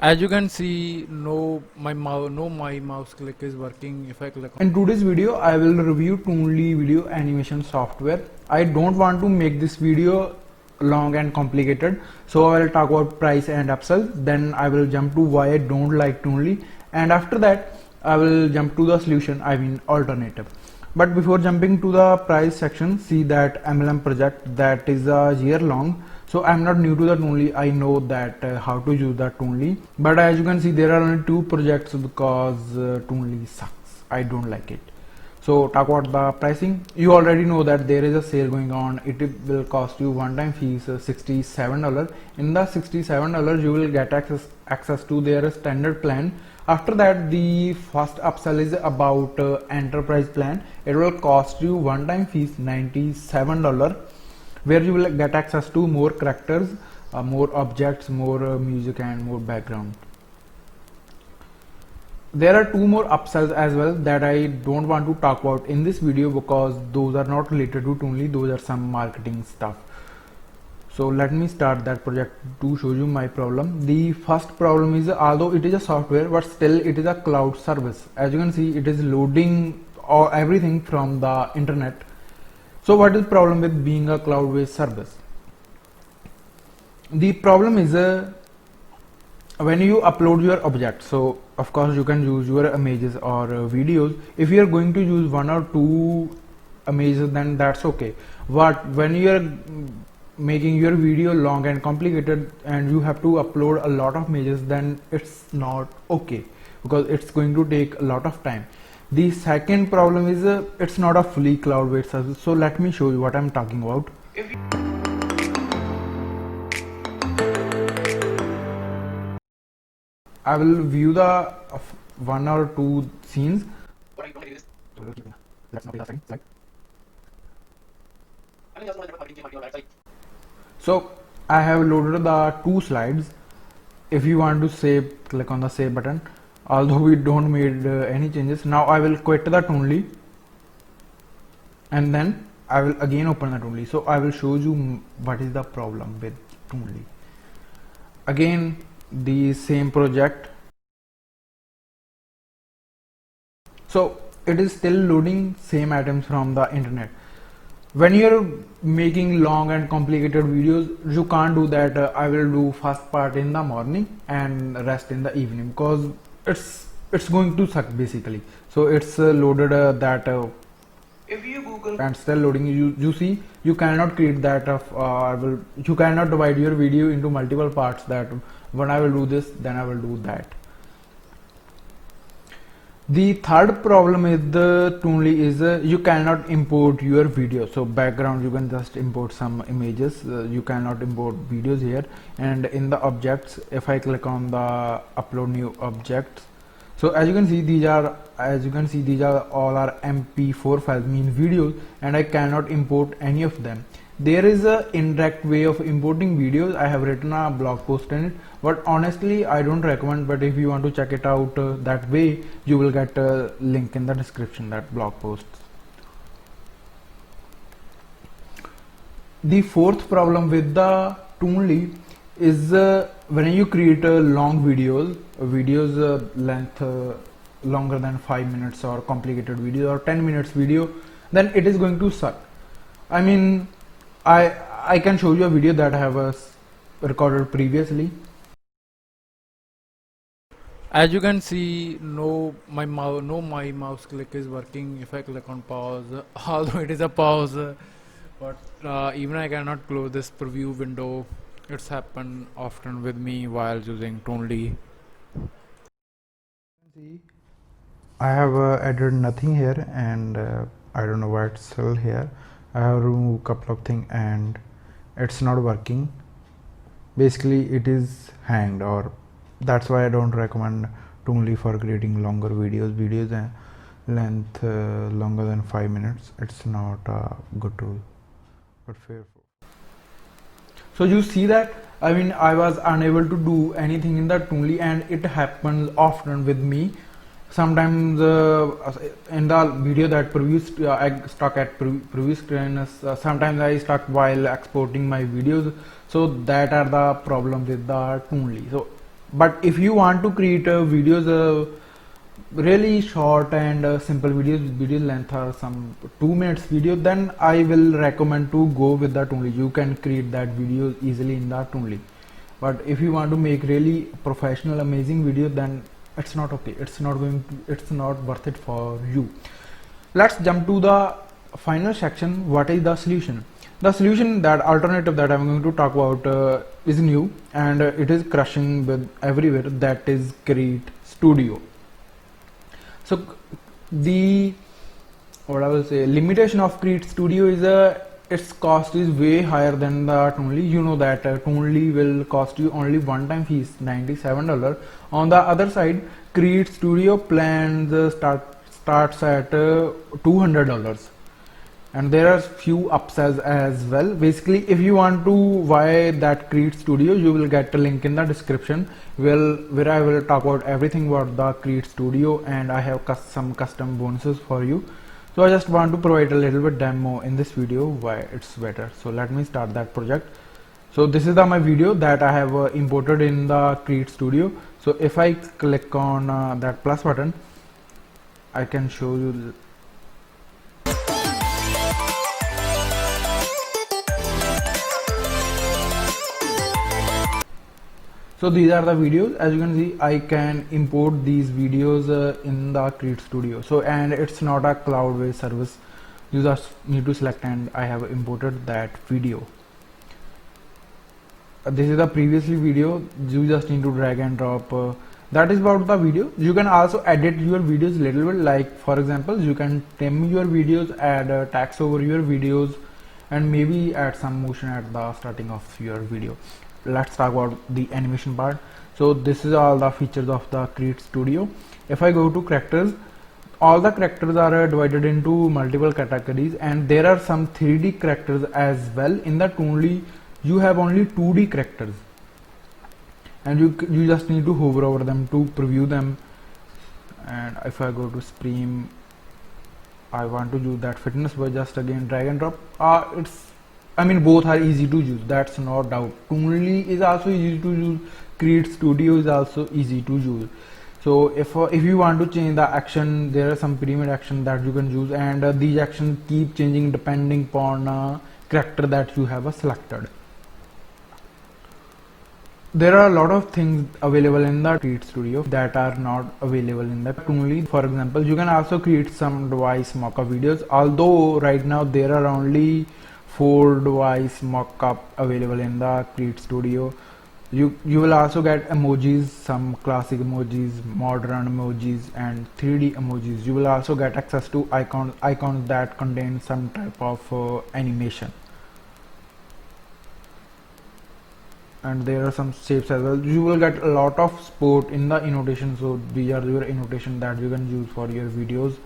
As you can see, my mouse click is working. If I click on In today's video, I will review Toonly video animation software. I don't want to make this video long and complicated, so I will talk about price and upsells. Then I will jump to why I don't like Toonly, and after that I will jump to the solution, I mean alternative. But before jumping to the price section, see that MLM project that is a year long. So I'm not new to the Toonly. I know that how to use the Toonly. But as you can see, there are only 2 projects because Toonly sucks. I don't like it. So talk about the pricing. You already know that there is a sale going on. It will cost you one-time fees $67. In the $67, you will get access to their standard plan. After that, the first upsell is about enterprise plan. It will cost you one-time fees $97, where you will get access to more characters, more objects, more music and more background. There are 2 more upsells as well that I don't want to talk about in this video because those are not related to Toonly, those are some marketing stuff. So let me start that project to show you my problem. The first problem is, although it is a software, but still it is a cloud service. As you can see, it is loading everything from the internet. So what is the problem with being a cloud-based service? The problem is when you upload your object. So of course you can use your images or videos. If you are going to use 1 or 2 images, then that's okay. But when you are making your video long and complicated and you have to upload a lot of images, then it's not okay because it's going to take a lot of time. The second problem is it's not a fully cloud-based service. So let me show you what I'm talking about. I will view the 1 or 2 scenes. Let's not be the slide. So I have loaded the 2 slides. If you want to save, click on the save button. Although we don't made any changes. Now I will quit the Toonly and then I will again open the Toonly. So I will show you what is the problem with Toonly. Again the same project. So it is still loading same items from the internet. When you're making long and complicated videos, you can't do that. I will do first part in the morning and rest in the evening because it's going to suck basically. So it's loaded that if you Google and still loading. You see, you cannot create that you cannot divide your video into multiple parts, that when I will do this, then I will do that. The third problem with the Toonly is you cannot import your video. So background, you can just import some images. You cannot import videos here. And in the objects, if I click on the upload new objects, so as you can see, these are all are MP4 files, mean videos, and I cannot import any of them. There is a indirect way of importing videos. I have written a blog post in it, but honestly I don't recommend. But if you want to check it out that way, you will get a link in the description, that blog post. The fourth problem with the Toonly is when you create long videos length longer than 5 minutes, or complicated video, or 10 minutes video, then it is going to suck. I mean, I can show you a video that I have recorded previously. As you can see, my mouse click is working. If I click on pause, although it is a pause, but even I cannot close this preview window. It's happened often with me while using Toonly. I have added nothing here, and I don't know why it's still here. I have removed a couple of things and it's not working. Basically it is hanged, or that's why I don't recommend Toonly for creating longer videos length longer than 5 minutes. It's not a good tool, but fair. So you see that, I mean, I was unable to do anything in the Toonly, and it happens often with me. Sometimes in the video that I stuck at previous screen, sometimes I stuck while exporting my videos. So that are the problem with the Toonly. So But if you want to create videos, really short and simple videos, video length are some 2 minutes video, then I will recommend to go with that only. You can create that video easily in that only. But if you want to make really professional amazing video, then it's not okay, it's not worth it for you. Let's jump to the final section. What is the solution? The solution, that alternative that I'm going to talk about, is new, and it is crushing with everywhere, that is Create Studio. So the, what I will say, limitation of Create Studio is its cost is way higher than the Toonly. You know that Toonly will cost you only one-time fees, $97. On the other side, Create Studio plans starts at $200, and there are few upsells as well. Basically, if you want to buy that Create Studio, you will get a link in the description where I will talk about everything about the Create Studio, and I have some custom bonuses for you. So I just want to provide a little bit demo in this video why it's better. So let me start that project. So this is my video that I have imported in the Create Studio. So if I click on that plus button, I can show you. So these are the videos. As you can see, I can import these videos in the Create Studio. So, and it's not a cloud-based service. You just need to select, and I have imported that video. This is the previously video. You just need to drag and drop. That is about the video. You can also edit your videos a little bit. Like for example, you can trim your videos, add text over your videos, and maybe add some motion at the starting of your video. Let's talk about the animation part. So this is all the features of the Create Studio. If I go to characters, all the characters are divided into multiple categories, and there are some 3D characters as well. In the Toonly, you have only 2D characters, and you just need to hover over them to preview them. And if I go to Supreme, I want to use that fitness, but just again drag and drop. Both are easy to use, that's no doubt. Toonly is also easy to use, Create Studio is also easy to use. So if you want to change the action, there are some pre-made action that you can use, and these actions keep changing depending upon character that you have selected. There are a lot of things available in the Create Studio that are not available in the Toonly. For example, you can also create some device mockup videos, although right now there are only 4 device mockup available in the Create Studio. You will also get emojis, some classic emojis, modern emojis, and 3D emojis. You will also get access to icons that contain some type of animation. And there are some shapes as well. You will get a lot of support in the annotation. So these are your annotation that you can use for your videos.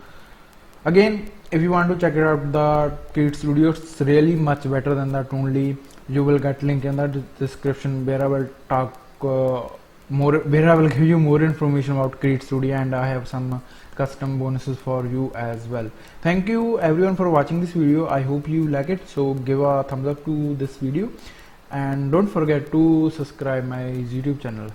Again, if you want to check it out, the Create Studio is really much better than the Toonly. You will get link in the description where I will talk where I will give you more information about Create Studio, and I have some custom bonuses for you as well. Thank you everyone for watching this video. I hope you like it. So give a thumbs up to this video, and don't forget to subscribe my YouTube channel.